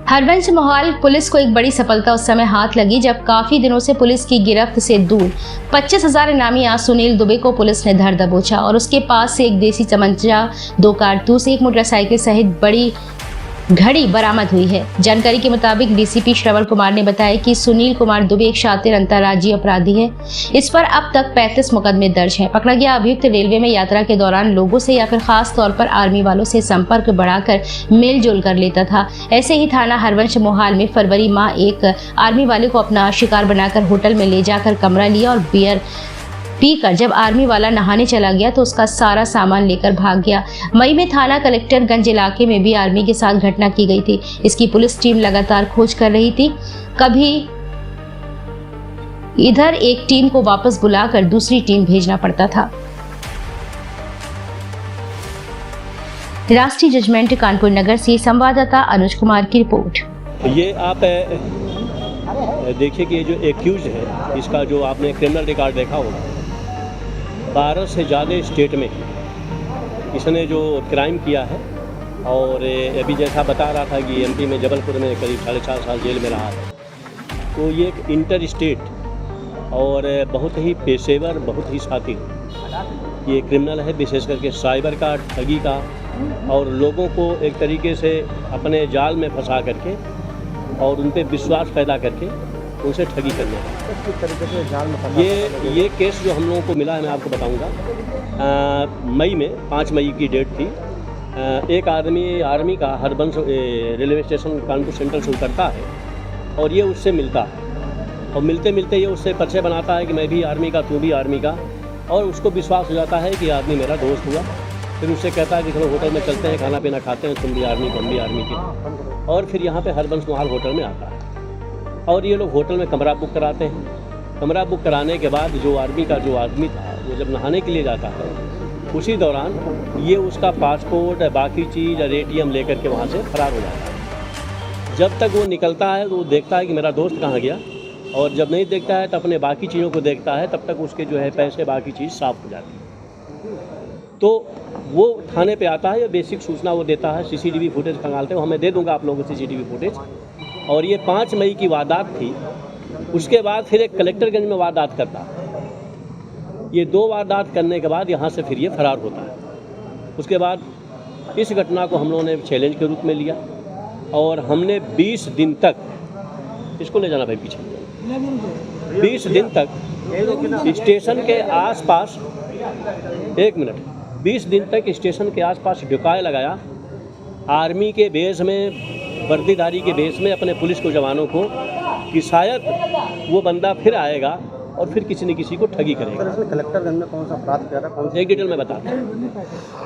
हरबंस मोहाल police को एक बड़ी सफलता उस समय हाथ लगी जब काफी दिनों से पुलिस की गिरफ्त से दूर 25,000 इनामी सुनील दुबे को पुलिस ने धर दबोचा और उसके पास से एक देसी तमंचा, 2 कारतूस, एक मोटरसाइकिल सहित बड़ी घड़ी बरामद हुई है। जानकारी के मुताबिक डीसीपी श्रवण कुमार ने बताया कि सुनील कुमार दुबे एक शातिर अंतर्राज्यीय अपराधी है। इस पर अब तक 35 मुकदमे दर्ज हैं। पकड़ा गया अभियुक्त रेलवे में यात्रा के दौरान लोगों से या फिर खास तौर पर आर्मी वालों से संपर्क बढ़ाकर मेल जोल कर लेता था। ऐसे ही थाना हरबंस मोहाल में फरवरी माह एक आर्मी वाले को अपना शिकार बनाकर होटल में ले जाकर कमरा लिया और बियर पीकर जब आर्मी वाला नहाने चला गया तो उसका सारा सामान लेकर भाग गया। मई में थाना कलेक्टरगंज इलाके में भी आर्मी के साथ घटना की गई थी। इसकी पुलिस टीम लगातार खोज कर रही थी। कभी इधर एक टीम को वापस बुलाकर दूसरी टीम भेजना पड़ता था। राष्ट्रीय जजमेंट कानपुर नगर से संवाददाता अनुज कुमार की रिपोर्ट। ये आप देखिए कि ये जो एक्यूज है, इसका जो आपने क्रिमिनल रिकॉर्ड देखा होगा, 12 से ज़्यादा स्टेट में इसने जो क्राइम किया है। और अभी जैसा बता रहा था कि एमपी में जबलपुर में करीब 4.5 साल जेल में रहा है। तो ये एक इंटर स्टेट और बहुत ही पेशेवर, बहुत ही शातिर ये क्रिमिनल है, विशेष करके साइबर का, ठगी का, और लोगों को एक तरीके से अपने जाल में फंसा करके और उन पर विश्वास पैदा करके उनसे ठगी करना है। ये केस जो हम लोगों को मिला है, मैं आपको बताऊंगा। मई में 5 मई की डेट थी। एक आर्मी का Harbans railway station Kanpur central से उतरता है और ये उससे मिलता है और मिलते मिलते ये उससे परिचय बनाता है कि मैं भी आर्मी का, तू भी आर्मी का, और उसको विश्वास हो जाता है कि आदमी मेरा दोस्त हुआ। फिर उससे कहता है कि चलो होटल में चलते हैं, खाना पीना खाते हैं, तुम भी आर्मी को, हम भी आर्मी के। और फिर यहाँ पे हरबंस मोहाल होटल में आता है और ये लोग होटल में कमरा बुक कराते हैं। कमरा बुक कराने के बाद जो आर्मी का जो आदमी था, वो जब नहाने के लिए जाता है, उसी दौरान ये उसका पासपोर्ट, बाकी चीज़ और ATM लेकर के वहाँ से फरार हो जाता है। जब तक वो निकलता है तो वो देखता है कि मेरा दोस्त कहाँ गया, और जब नहीं देखता है तो अपने बाकी चीज़ों को देखता है, तब तक उसके जो है पैसे, बाकी चीज़ साफ हो जाती है। तो वो थाने पे आता है, बेसिक सूचना वो देता है, CCTV फुटेज खंगालते हैं, मैं दे दूंगा आप लोगों को CCTV फुटेज। और ये 5 मई की वारदात थी। उसके बाद फिर एक कलेक्टरगंज में वारदात करता है। ये 2 वारदात करने के बाद यहाँ से फिर ये फरार होता है। उसके बाद इस घटना को हम लोगों ने चैलेंज के रूप में लिया और हमने 20 दिन तक, इसको ले जाना भाई पीछे, 20 दिन तक स्टेशन के आसपास, 1 मिनट, 20 दिन तक स्टेशन के आसपास डिकाय लगाया, आर्मी के बेस में, वर्दीधारी के बेस में, अपने पुलिस को, जवानों को, कि शायद वो बंदा फिर आएगा और फिर किसी न किसी को ठगी करेगा। कलेक्टरगंज में कौन सा अपराध कर रहा है, कौन सा? एक डिटेल में बताते हैं,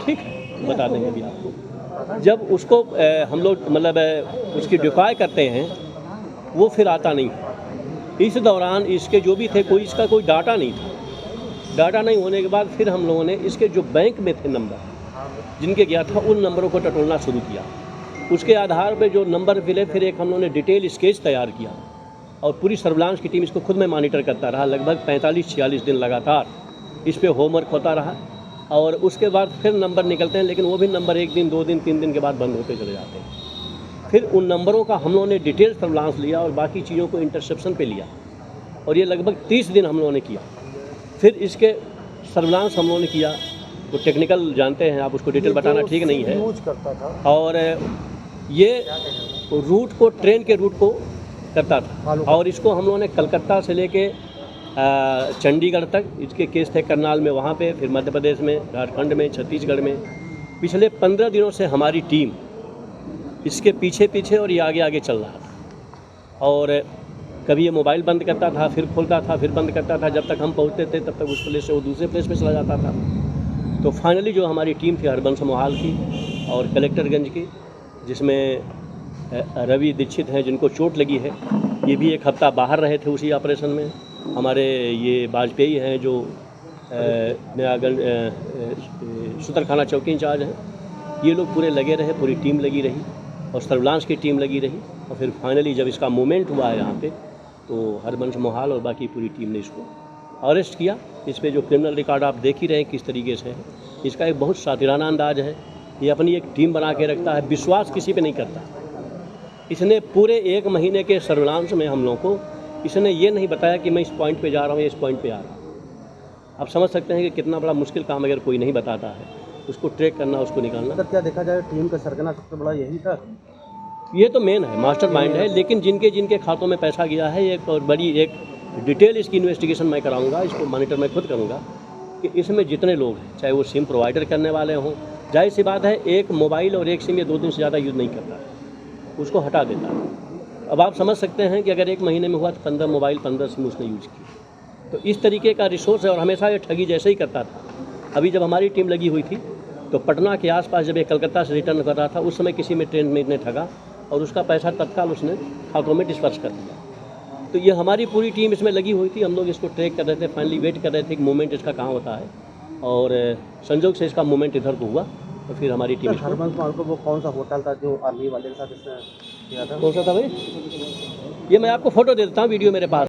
ठीक है, बता देंगे अभी आपको। जब उसको हम लोग मतलब उसकी डिफाई करते हैं, वो फिर आता नहीं। इस दौरान इसके जो भी थे, कोई इसका कोई डाटा नहीं था। डाटा नहीं होने के बाद फिर हम लोगों ने इसके जो बैंक में थे नंबर जिनके गया था, उन नंबरों को टटोलना शुरू किया। उसके आधार पे जो नंबर मिले, फिर एक हम लोगों ने डिटेल स्केच तैयार किया और पूरी सर्विलांस की टीम इसको खुद में मॉनिटर करता रहा। लगभग 45-46 दिन लगातार इस पे होमवर्क होता रहा और उसके बाद फिर नंबर निकलते हैं, लेकिन वो भी नंबर 1 दिन, 2 दिन, 3 दिन के बाद बंद होते चले जाते हैं। फिर उन नंबरों का हम लोगों ने डिटेल सर्विलांस लिया और बाकी चीज़ों को इंटरसेप्शन पे लिया और ये लगभग 30 दिन हम लोगों ने किया। फिर इसके सर्विलांस हम लोगों ने किया। वो टेक्निकल जानते हैं आप, उसको डिटेल बताना ठीक नहीं है। और ये रूट को, ट्रेन के रूट को करता था और इसको हम लोगों ने कलकत्ता से लेके चंडीगढ़ तक इसके केस थे, करनाल में, वहाँ पे, फिर मध्य प्रदेश में, झारखंड में, छत्तीसगढ़ में। पिछले 15 दिनों से हमारी टीम इसके पीछे पीछे और ये आगे आगे चल रहा था। और कभी ये मोबाइल बंद करता था, फिर खोलता था, फिर बंद करता था। जब तक हम पहुँचते थे तब तक उस प्लेस से वो दूसरे प्लेस पे चला जाता था। तो फाइनली जो हमारी टीम थी हरबंस मोहाल की और कलेक्टरगंज की, जिसमें रवि दीक्षित हैं जिनको चोट लगी है, ये भी 1 हफ्ता बाहर रहे थे उसी ऑपरेशन में। हमारे ये वाजपेयी हैं जो नयागंज सुतरखाना चौकी इंचार्ज हैं, ये लोग पूरे लगे रहे, पूरी टीम लगी रही और सर्विलांस की टीम लगी रही। और फिर फाइनली जब इसका मूवमेंट हुआ है यहाँ पे, तो हरबंस मोहाल और बाकी पूरी टीम ने इसको अरेस्ट किया। इस पे जो क्रिमिनल रिकॉर्ड आप देख ही रहे हैं किस तरीके से है। इसका एक बहुत शातिराना अंदाज है। ये अपनी एक टीम बना के रखता है, विश्वास किसी पे नहीं करता। इसने पूरे 1 महीने के सर्विलांस में हम लोगों को इसने ये नहीं बताया कि मैं इस पॉइंट पे जा रहा हूँ या इस पॉइंट पे आ रहा हूँ। आप समझ सकते हैं कि कितना बड़ा मुश्किल काम अगर कोई नहीं बताता है, उसको ट्रैक करना, उसको निकालना। सर क्या देखा जाए टीम का सरगना सबसे बड़ा यही था? ये तो मेन है, मास्टर माइंड है, लेकिन जिनके जिनके खातों में पैसा गया है, एक और बड़ी एक डिटेल इसकी इन्वेस्टिगेशन मैं कराऊंगा, इसको मॉनिटर मैं खुद करूंगा कि इसमें जितने लोग हैं, चाहे वो सिम प्रोवाइडर करने वाले हों, जाहिर सी बात है एक मोबाइल और एक सिम ये 2 दिन से ज़्यादा यूज़ नहीं करता है, उसको हटा देता है। अब आप समझ सकते हैं कि अगर 1 महीने में हुआ तो 15 मोबाइल 15 सिम उसने यूज़ की, तो इस तरीके का रिसोर्स है और हमेशा ये ठगी जैसे ही करता था। अभी जब हमारी टीम लगी हुई थी तो पटना के आसपास जब ये कलकत्ता से रिटर्न कर रहा था, उस समय किसी में ट्रेन में इतने ठगा और उसका पैसा तत्काल उसने खातों में डिस्पर्स कर दिया। तो ये हमारी पूरी टीम इसमें लगी हुई थी, हम लोग इसको ट्रैक कर रहे थे, फाइनली वेट कर रहे थे कि मूवमेंट इसका कहाँ होता है, और संजोग से इसका मूवमेंट इधर को हुआ और फिर हमारी टीम सर हरबंस मान को वो कौन सा होटल था जो आर्मी वाले के साथ इसने किया था? कौन सा था भाई, ये मैं आपको फ़ोटो दे देता हूँ, वीडियो मेरे पास